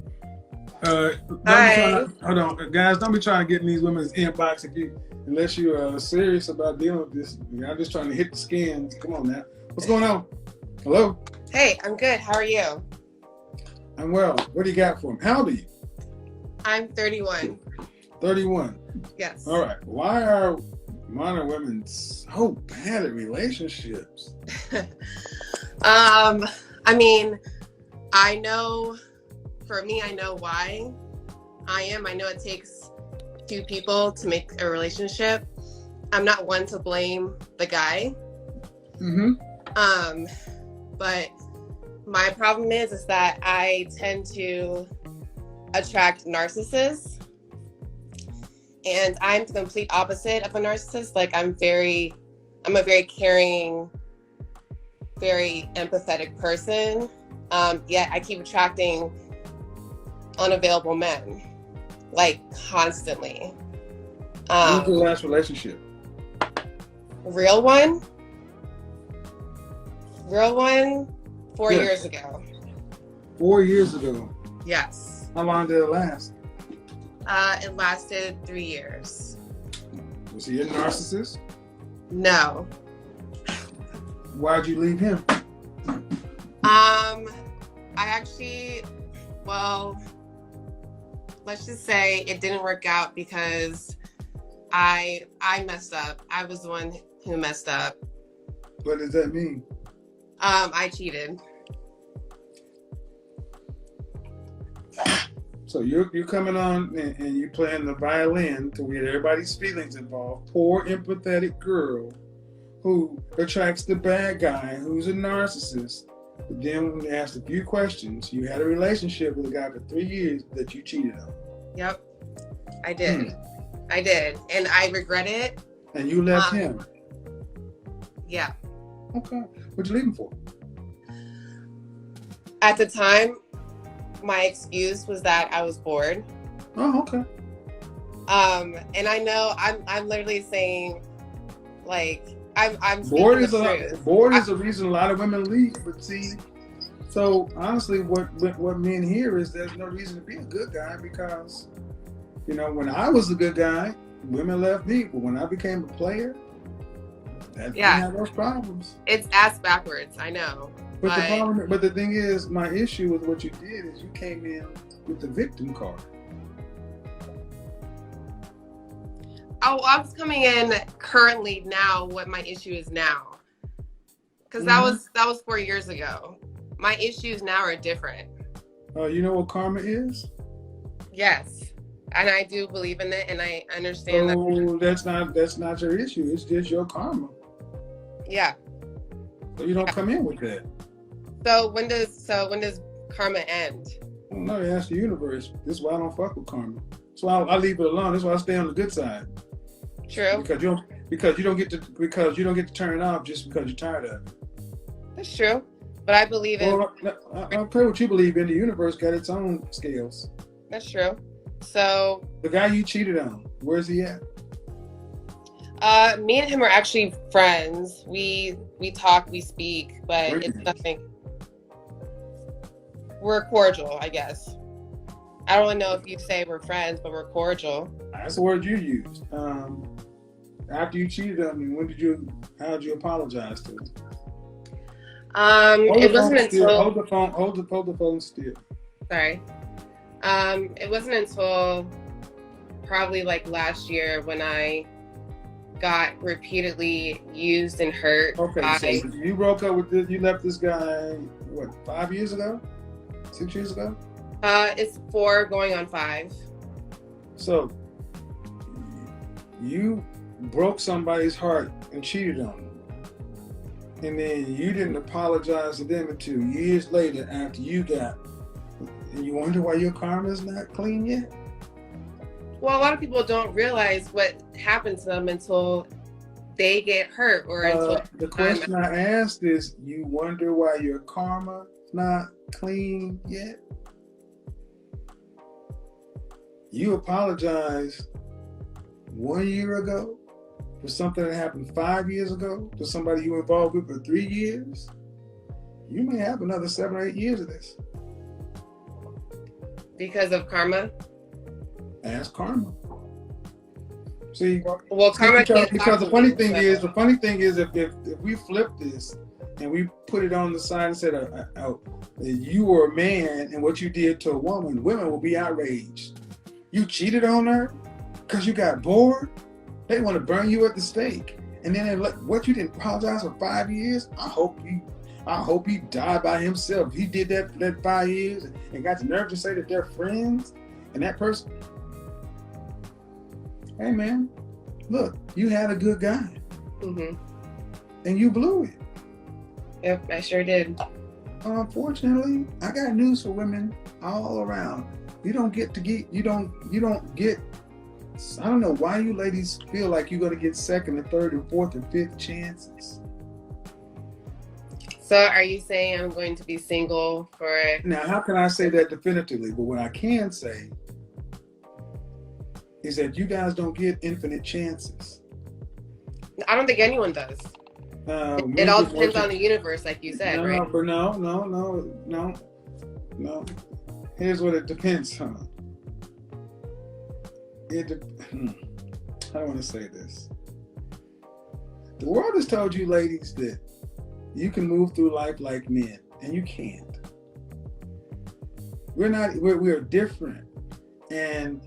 Don't be Hi. trying to hold on, guys. Don't be trying to get in these women's inbox unless you are serious about dealing with this. I'm just trying to hit the skins. Come on now. What's going on? Hello. Hey, I'm good. How are you? I'm well. What do you got for me? How old are you? I'm 31. 31. All Yes. right. Why are modern women so bad at relationships? I mean, I know for me, I know why I am. I know it takes two people to make a relationship. I'm not one to blame the guy. Mm-hmm. Um, but my problem is that I tend to attract narcissists. And I'm the complete opposite of a narcissist. Like I'm a very caring, very empathetic person. Yet I keep attracting unavailable men, like constantly. When was your last relationship? Real one, 4 Yes. years ago. 4 years ago. Yes. How long did it last? It lasted 3 years. Was he a narcissist? No. Why'd you leave him? I actually, well, let's just say it didn't work out because I messed up. I was the one who messed up. What does that mean? I cheated. So you're coming on and you're playing the violin to get everybody's feelings involved. Poor empathetic girl who attracts the bad guy who's a narcissist. But then when they asked a few questions, you had a relationship with a guy for 3 years that you cheated on. Yep, I did. I did, and I regret it. And you left him. Yeah. Okay. What'd you leave him for? At the time, my excuse was that I was bored. Oh, okay. And I know I'm literally saying, like, I'm Bored speaking the truth. bored is a reason a lot of women leave. But see, so honestly, what men hear is there's no reason to be a good guy because, when I was a good guy, women left me. But when I became a player, we had those problems. It's ass backwards, I know. But the thing is, my issue with what you did is you came in with the victim card. Oh, I was coming in currently now what my issue is now. Because that was 4 years ago. My issues now are different. You know what karma is? Yes. And I do believe in it and I understand that. That's not your issue. It's just your karma. Yeah. So you don't come in with that. So when does karma end? I don't know. Ask the universe. This is why I don't fuck with karma. So I leave it alone. That's why I stay on the good side. True. Because you don't get to turn it off just because you're tired of it. That's true. But I believe in. Well, I don't care what you believe in. The universe got its own scales. That's true. So the guy you cheated on, where's he at? Me and him are actually friends. We talk, we speak, but it's nothing. We're cordial, I guess. I don't know if you say we're friends, but we're cordial. That's the word you used. After you cheated on me, how did you apologize to him? It wasn't until hold the phone still. Sorry. It wasn't until probably like last year when I got repeatedly used and hurt. Okay, so you broke up with you left this guy, 5 years ago? 6 years ago? It's 4 going on 5. So you broke somebody's heart and cheated on them. And then you didn't apologize to them until years later after you got. And you wonder why your karma is not clean yet? Well, a lot of people don't realize what happened to them until they get hurt or until. The question I asked is, you wonder why your karma is not clean yet? You apologized 1 year ago for something that happened 5 years ago to somebody you were involved with for 3 years. You may have another 7 or 8 years of this. Because of karma? Ask karma. See, well, karma can't because the talk to funny me, thing so. is, if we flip this and we put it on the side and said, you were a man and what you did to a woman, women will be outraged. You cheated on her because you got bored. They want to burn you at the stake. And then they're like, what, you didn't apologize for 5 years? I hope he died by himself. He did that for that 5 years and got the nerve to say that they're friends. And that person, hey man, look, you had a good guy. Mm-hmm. And you blew it. Yep, I sure did. Unfortunately, I got news for women all around. You don't get, I don't know why you ladies feel like you're going to get second and third and fourth and fifth chances. So are you saying I'm going to be single for... Now, how can I say that definitively? But what I can say is that you guys don't get infinite chances. I don't think anyone does. It all depends on the universe, like you said, right? But no. Here's what it depends on. I don't want to say this. The world has told you, ladies, that you can move through life like men, and you can't. We're different. And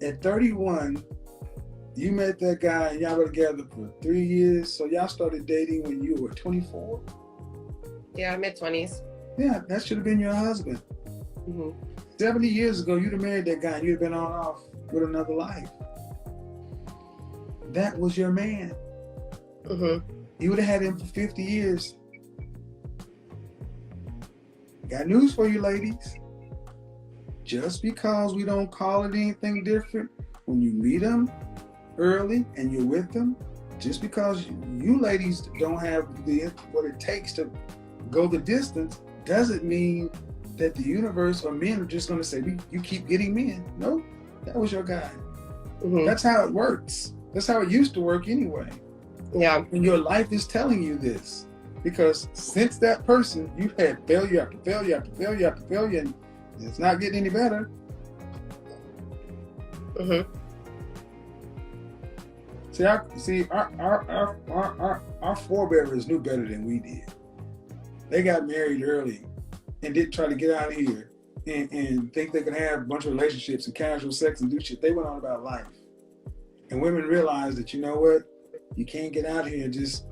at 31, you met that guy and y'all were together for 3 years, so y'all started dating when you were 24? Yeah, mid-20s. Yeah, that should have been your husband. Mm-hmm. 70 years ago, you'd have married that guy and you'd have been on off with another life. That was your man. Mm-hmm. You would have had him for 50 years. Got news for you, ladies. Just because we don't call it anything different, when you meet them early and you're with them, just because you ladies don't have what it takes to go the distance, doesn't mean that the universe or men are just going to say, you keep getting men. No, that was your guy. Mm-hmm. That's how it works. That's how it used to work anyway. Yeah. And your life is telling you this. Because since that person, you've had failure after failure after failure after failure, and it's not getting any better. Mm-hmm. Our forebears knew better than we did. They got married early and didn't try to get out of here and think they could have a bunch of relationships and casual sex and do shit. They went on about life. And women realized that, you know what? You can't get out here and just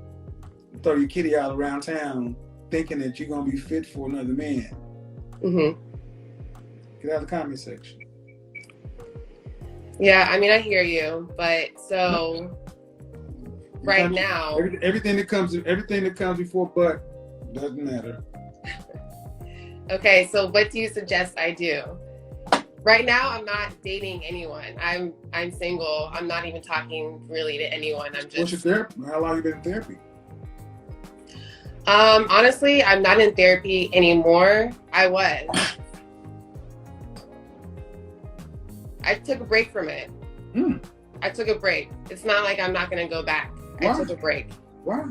throw your kitty out around town thinking that you're going to be fit for another man. Mm-hmm. Get out of the comment section. Yeah, I mean, I hear you, but so right now, everything that comes before but doesn't matter. Okay, so what do you suggest I do? Right now, I'm not dating anyone. I'm single. I'm not even talking really to anyone. I'm just. What's your therapy? How long have you been in therapy? Honestly, I'm not in therapy anymore. I was. I took a break from it. I took a break. It's not like I'm not going to go back. Why? I took a break. Why?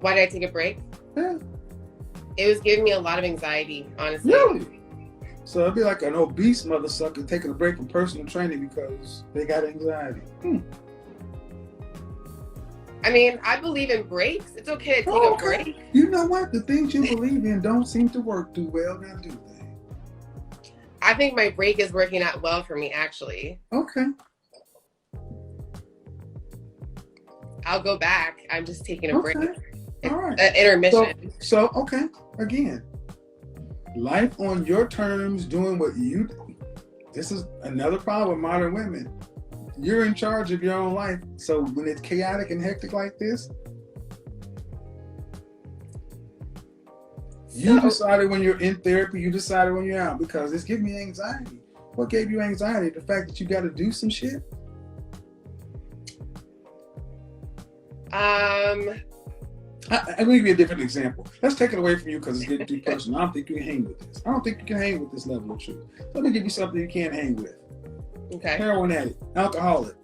Why did I take a break? Yeah. It was giving me a lot of anxiety, honestly. Really? So it'd be like an obese mother sucker taking a break from personal training because they got anxiety. I mean, I believe in breaks. It's okay to take a break. You know what? The things you believe in don't seem to work too well, now do they? I think my break is working out well for me, actually. Okay. I'll go back. I'm just taking a break. All right. An intermission. So, okay. Again, life on your terms, doing what you do. This is another problem with modern women. You're in charge of your own life. So when it's chaotic and hectic like this, you decided when you're in therapy, you decided when you're out, because it's giving me anxiety. What gave you anxiety? The fact that you got to do some shit? I'm going to give you a different example. Let's take it away from you because it's getting too personal. I don't think you can hang with this. I don't think you can hang with this level of truth. Let me give you something you can't hang with. Okay. Heroin addict, alcoholic.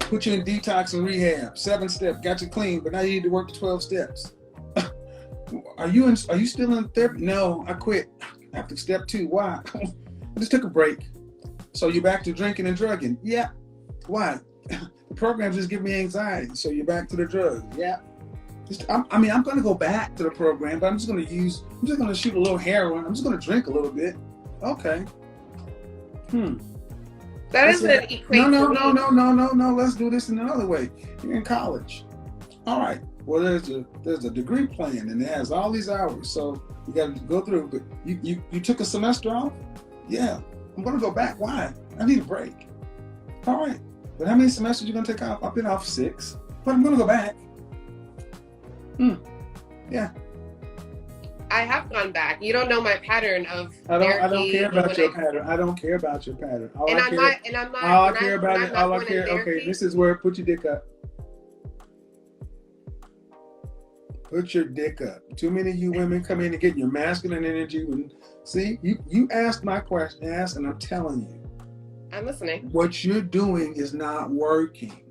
Put you in detox and rehab. 7 steps, got you clean, but now you need to work the 12 steps. Are you still in therapy? No, I quit. After step 2, why? I just took a break. So you're back to drinking and drugging. Yeah. Why? The programs just give me anxiety. So you're back to the drugs. Yeah. I'm going to go back to the program, but I'm just going to shoot a little heroin. I'm just going to drink a little bit. Okay. That doesn't equate no, to me. no. Let's do this in another way. You're in college. All right. Well, there's a degree plan, and it has all these hours. So you got to go through. But you took a semester off? Yeah. I'm going to go back. Why? I need a break. All right. But how many semesters are you going to take off? I've been off 6, but I'm going to go back. Yeah. I have gone back. You don't know my pattern of I don't care about your pattern. I don't care about your pattern. All I care about okay, this is where put your dick up. Put your dick up. Too many of you women come in and get your masculine energy. See, you asked my question, and I'm telling you. I'm listening. What you're doing is not working.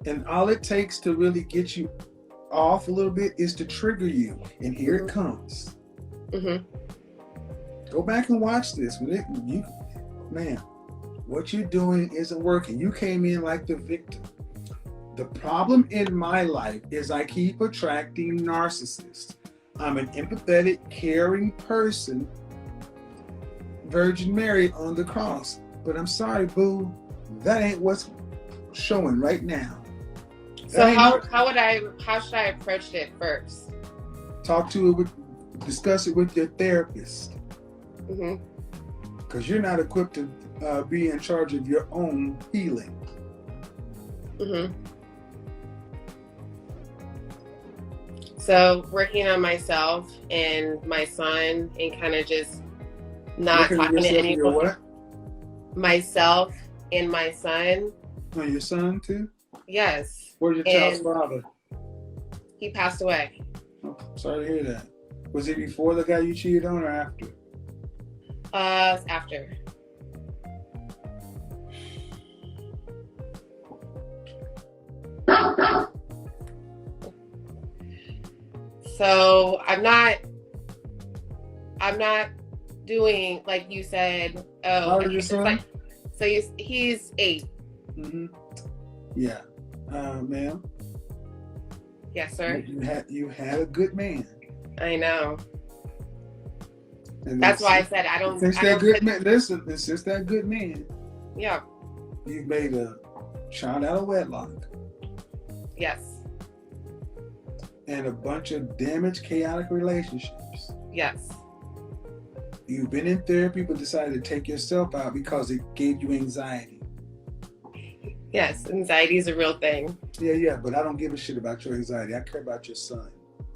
And all it takes to really get you off a little bit is to trigger you. And here it comes. Go back and watch this. Man, what you're doing isn't working. You came in like the victim. The problem in my life is I keep attracting narcissists. I'm an empathetic, caring person, Virgin Mary on the cross. But I'm sorry, boo, that ain't what's showing right now. So how should I approach it first? Discuss it with your therapist. Because you're not equipped to be in charge of your own healing. So working on myself and my son and kind of just not talking to anyone. What? Myself and my son. Oh, your son too? Yes. Where's your child's father? He passed away. Oh, sorry to hear that. Was it before the guy you cheated on or after? After. So I'm not doing like you said. How old is your son? So he's 8. Yeah, ma'am. Yes, sir. You had a good man. I know. And that's why I said I don't. Since that good man, listen. Since that good man. Yeah. You've made a child out of wedlock. Yes. And a bunch of damaged, chaotic relationships. Yes. You've been in therapy, but decided to take yourself out because it gave you anxiety. Yes, anxiety is a real thing. Yeah, but I don't give a shit about your anxiety. I care about your son.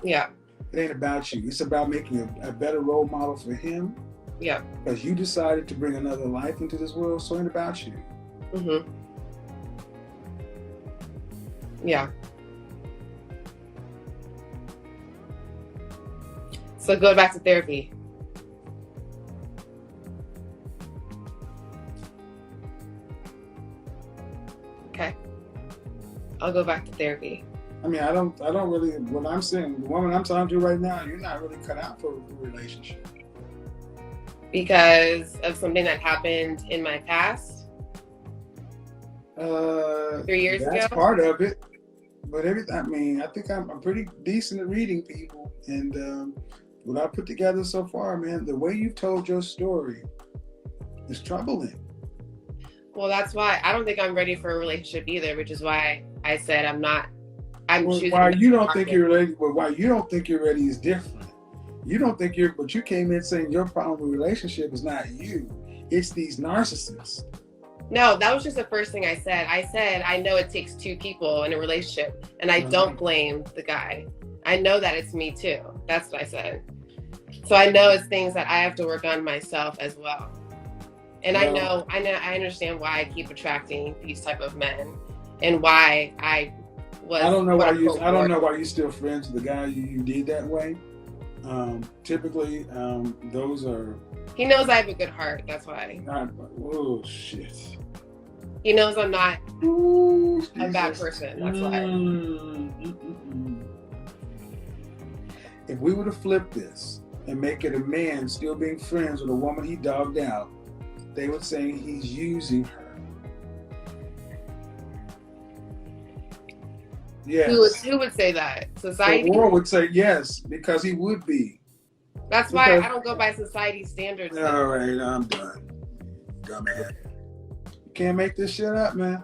Yeah. It ain't about you. It's about making a better role model for him. Yeah. Because you decided to bring another life into this world, so it ain't about you. Yeah. So go back to therapy. Okay. I'll go back to therapy. I mean, I don't really, what I'm saying, the woman I'm talking to right now, you're not really cut out for a relationship. Because of something that happened in my past? 3 years ago? That's part of it. But I think I'm pretty decent at reading people. And what I put together so far, man, the way you've told your story is troubling. Well, that's why I don't think I'm ready for a relationship either, which is why I said I'm not. Why you don't think you're ready? Well, why you don't think you're ready is different. You don't think but you came in saying your problem with relationship is not you. It's these narcissists. No, that was just the first thing I said. I said, I know it takes 2 people in a relationship, and I don't blame the guy. I know that it's me too. That's what I said. So I know it's things that I have to work on myself as well. And I understand why I keep attracting these type of men, and why I was. I don't know why you're still friends with the guy you did that way. Typically, those are. He knows I have a good heart. That's why. Oh shit. He knows I'm not a bad person. That's why. If we were to flip this, and make it a man still being friends with a woman he dogged out, they would say he's using her. Yes. Who would say that? Society? The world would say yes, because he would be. That's why I don't go by society standards. All right, I'm done. Dumbass. You can't make this shit up, man.